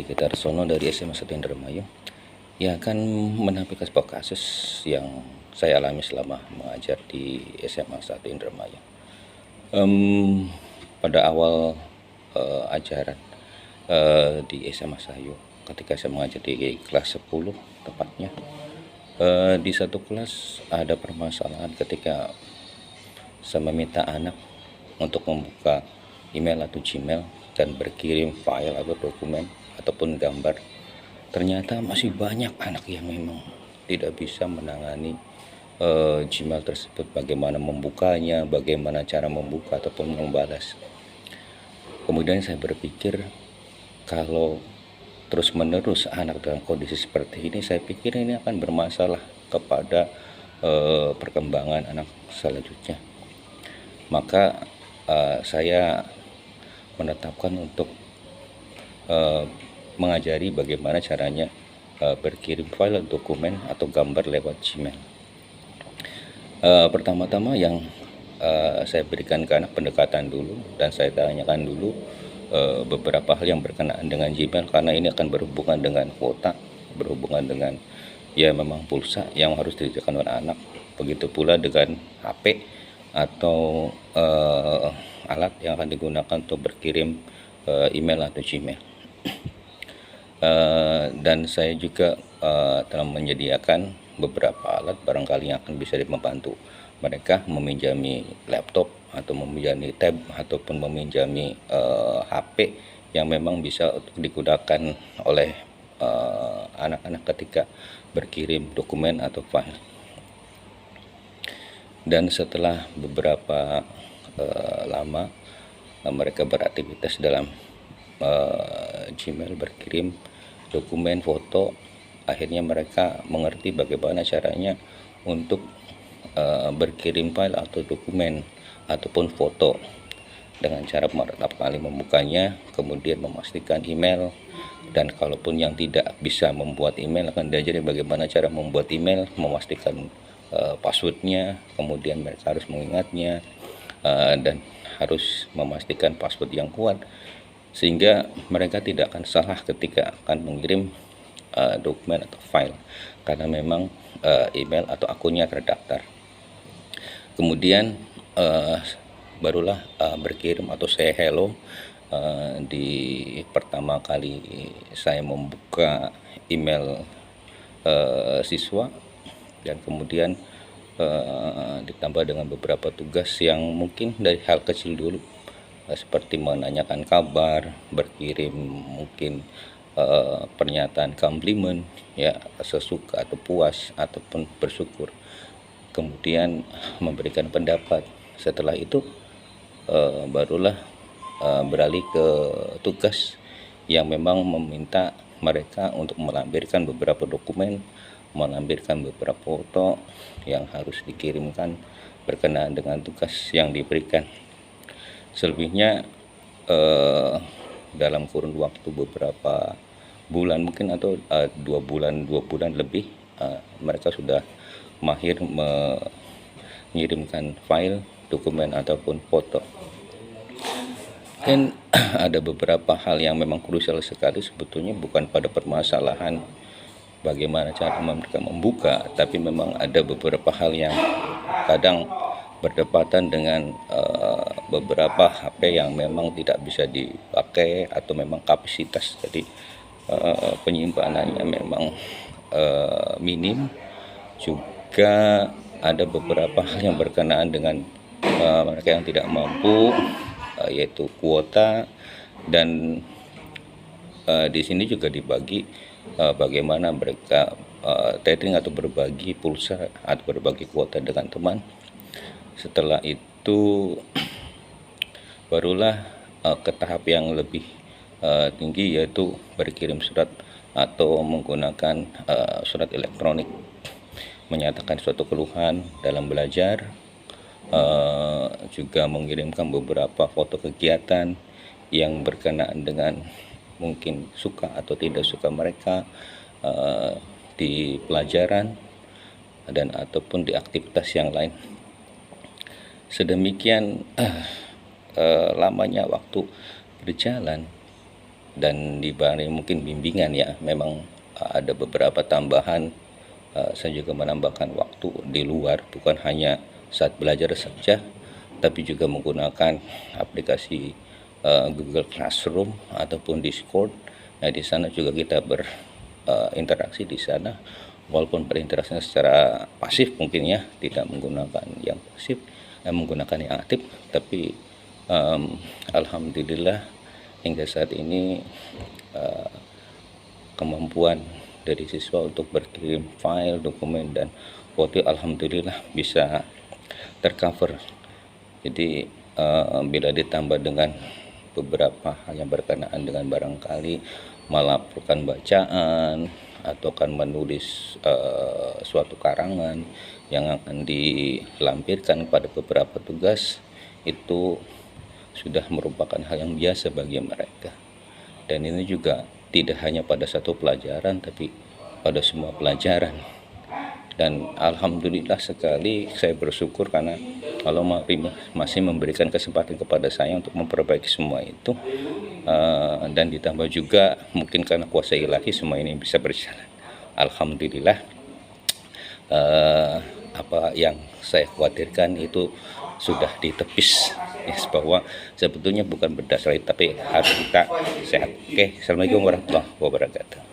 Diki Tarsono dari SMA 1 Indramayu. Ya, akan menampilkan sebuah kasus yang saya alami selama mengajar di SMA 1 Indramayu. Pada awal ajaran di SMA Sayu, ketika saya mengajar di kelas 10 tepatnya, di satu kelas ada permasalahan ketika saya meminta anak untuk membuka email atau Gmail dan berkirim file atau dokumen ataupun gambar. Ternyata masih banyak anak yang memang tidak bisa menangani Gmail tersebut, bagaimana membukanya, bagaimana cara membuka ataupun membalas. Kemudian saya berpikir, kalau terus-menerus anak dalam kondisi seperti ini, saya pikir ini akan bermasalah kepada perkembangan anak selanjutnya. Maka saya menetapkan untuk mengajari bagaimana caranya berkirim file dokumen atau gambar lewat Gmail. Pertama-tama yang saya berikan ke anak pendekatan dulu, dan saya tanyakan dulu beberapa hal yang berkenaan dengan Gmail, karena ini akan berhubungan dengan kuota, berhubungan dengan memang pulsa yang harus disediakan oleh anak. Begitu pula dengan HP atau alat yang akan digunakan untuk berkirim email atau Gmail. Dan saya juga telah menyediakan beberapa alat barangkali yang akan bisa membantu mereka meminjami laptop atau meminjami tab ataupun meminjami HP yang memang bisa digunakan oleh anak-anak ketika berkirim dokumen atau file. Dan setelah beberapa lama mereka beraktivitas dalam Gmail, berkirim dokumen, foto, akhirnya mereka mengerti bagaimana caranya untuk berkirim file atau dokumen ataupun foto dengan cara pertama kali membukanya, kemudian memastikan email, dan kalaupun yang tidak bisa membuat email akan diajari bagaimana cara membuat email, memastikan passwordnya, kemudian mereka harus mengingatnya dan harus memastikan password yang kuat sehingga mereka tidak akan salah ketika akan mengirim dokumen atau file, karena memang email atau akunnya terdaftar. Kemudian barulah berkirim atau say hello di pertama kali saya membuka email siswa, dan kemudian ditambah dengan beberapa tugas yang mungkin dari hal kecil dulu, seperti menanyakan kabar, berkirim mungkin pernyataan komplimen, ya, sesuka atau puas ataupun bersyukur, kemudian memberikan pendapat. Setelah itu barulah beralih ke tugas yang memang meminta mereka untuk melampirkan beberapa dokumen, melampirkan beberapa foto yang harus dikirimkan berkenaan dengan tugas yang diberikan. Selebihnya dalam kurun waktu beberapa bulan mungkin, atau 2 bulan lebih, mereka sudah mahir mengirimkan file, dokumen ataupun foto. Dan ada beberapa hal yang memang krusial sekali sebetulnya, bukan pada permasalahan bagaimana cara mereka membuka, tapi memang ada beberapa hal yang kadang berdepatan dengan beberapa HP yang memang tidak bisa dipakai atau memang kapasitas, jadi penyimpanannya memang minim. Juga ada beberapa hal yang berkenaan dengan mereka yang tidak mampu, yaitu kuota, dan di sini juga dibagi bagaimana mereka tethering atau berbagi pulsa atau berbagi kuota dengan teman. Setelah itu barulah ke tahap yang lebih tinggi, yaitu berkirim surat atau menggunakan surat elektronik menyatakan suatu keluhan dalam belajar, juga mengirimkan beberapa foto kegiatan yang berkenaan dengan mungkin suka atau tidak suka mereka di pelajaran dan ataupun di aktivitas yang lain. Sedemikian lamanya waktu berjalan, dan dibanding mungkin bimbingan ya, memang ada beberapa tambahan. Saya juga menambahkan waktu di luar, bukan hanya saat belajar saja, tapi juga menggunakan aplikasi Google Classroom ataupun Discord. Nah, di sana juga kita berinteraksi di sana, walaupun berinteraksi secara pasif mungkin ya, tidak menggunakan yang pasif, menggunakan yang aktif, tapi alhamdulillah hingga saat ini kemampuan dari siswa untuk berkirim file, dokumen, dan foto alhamdulillah bisa tercover. Jadi bila ditambah dengan beberapa hal yang berkenaan dengan barangkali melaporkan bacaan atau kan menulis suatu karangan yang akan dilampirkan pada beberapa tugas, itu sudah merupakan hal yang biasa bagi mereka. Dan ini juga tidak hanya pada satu pelajaran, tapi pada semua pelajaran. Dan alhamdulillah sekali saya bersyukur karena Allah masih memberikan kesempatan kepada saya untuk memperbaiki semua itu, dan ditambah juga mungkin karena kuasa ilahi semua ini bisa berjalan. Alhamdulillah, apa yang saya khawatirkan itu sudah ditepis, ya, bahwa sebetulnya bukan berdasar tapi harus kita sehat. Oke, assalamualaikum warahmatullahi wabarakatuh.